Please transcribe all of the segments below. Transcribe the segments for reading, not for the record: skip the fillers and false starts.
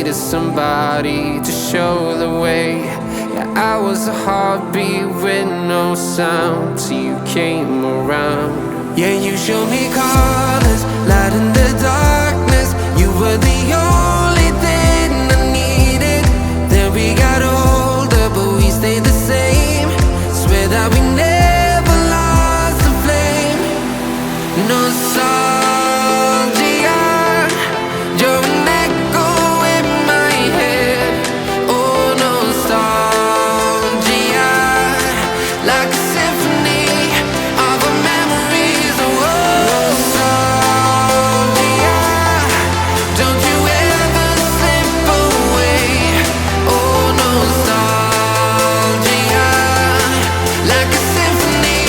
needed somebody to show the way. Yeah, I was a heartbeat with no sound till you came around. Yeah, you showed me colors, light in the darkness. You were the only thing I needed. Then we got older, but we stayed the same. Swear that we never lost the flame. Nostalgia, you're an echo in my head. Oh, nostalgia, like a symphony of our memories. Oh, nostalgia, don't you ever slip away. Oh, nostalgia, like a symphony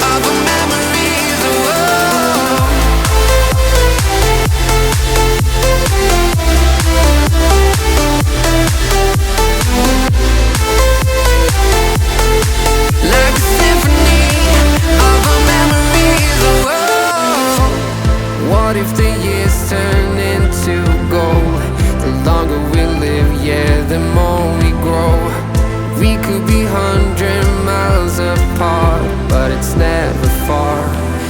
of our memories. Oh, like a symphony of our memories. Oh, what if the years turn into gold? The longer we live, yeah, the more we grow. We could be 100 miles apart, but it's never far.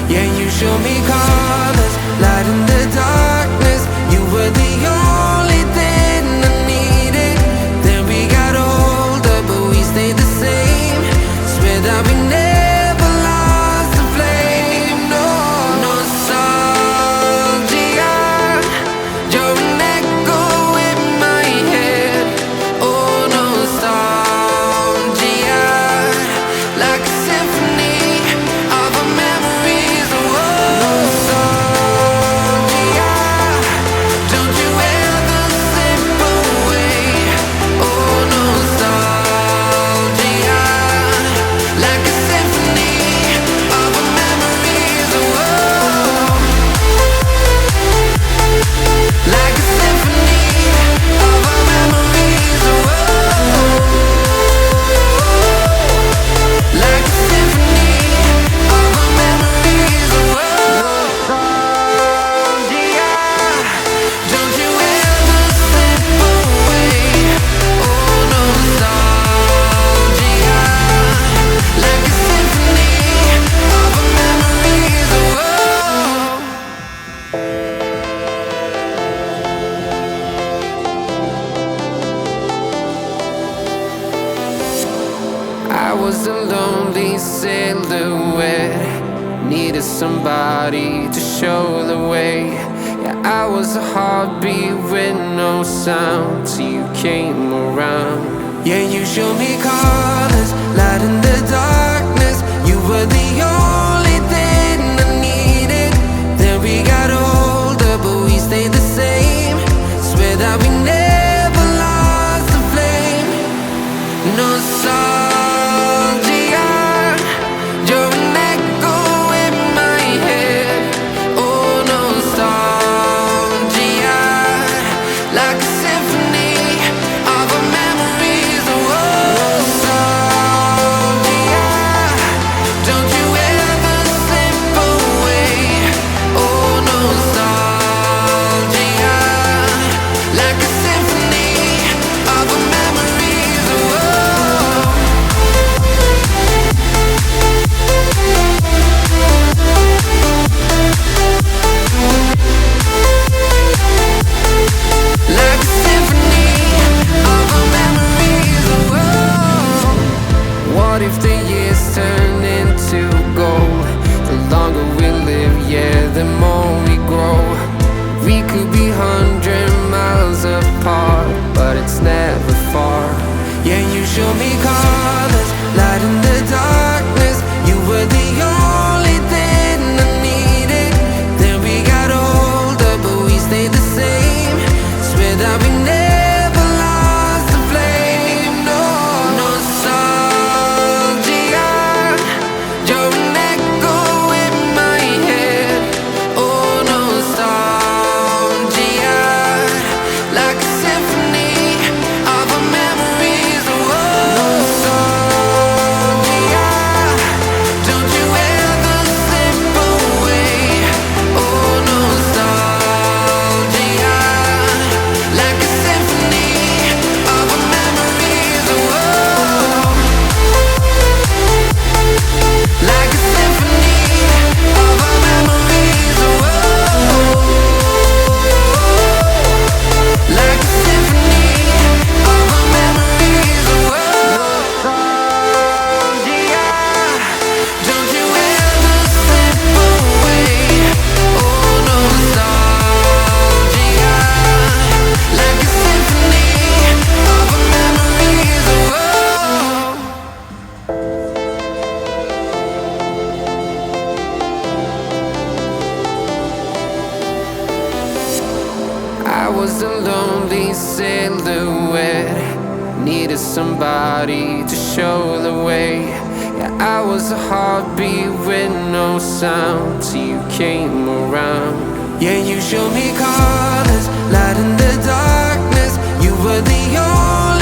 Yeah, you show me colors, light in the darkness. You were the only thing I needed. Then we got older, but we stayed the same. Swear that we never lost the flame. No, nostalgia, you're an echo in my head. Oh, nostalgia, like a symphony of our memories. Oh, nostalgia, don't you ever slip away. Oh, nostalgia, like a symphony of our memories. Oh, like a symphony of our memories. Oh, like a symphony of our memories. Oh, nostalgia, don't you ever slip away. Oh, nostalgia, like a symphony of our memories. Oh, I was a lonely silhouette, needed somebody to show the way. Yeah, I was a heartbeat with no sound till you came around. Yeah, you showed me colors, light in the darkness. You were the only thing I needed. Then we got older, but we stayed the same. Swear that we never lost the flame. Nostalgia, you're an echo in my head. Oh, nostalgia, like a symphony of our memories. Oh, nostalgia, don't you ever slip away. Oh, nostalgia, like a symphony of our memories. Oh, like a symphony of our memories. Oh, what if the years turn into gold? The longer we live, yeah, the more we grow. We could be 100 miles apart, but it's never far. Yeah, you show me colors, light in the darkness. You were the only thing I needed. Then we got older, but we stayed the same. Swear that we never lost the flame. No, nostalgia, you're an echo in my head. Oh, nostalgia, like a symphony of our memories. Oh, somebody to show the way. Yeah, I was a heartbeat with no sound till you came around. Yeah, you showed me colors, light in the darkness. You were the only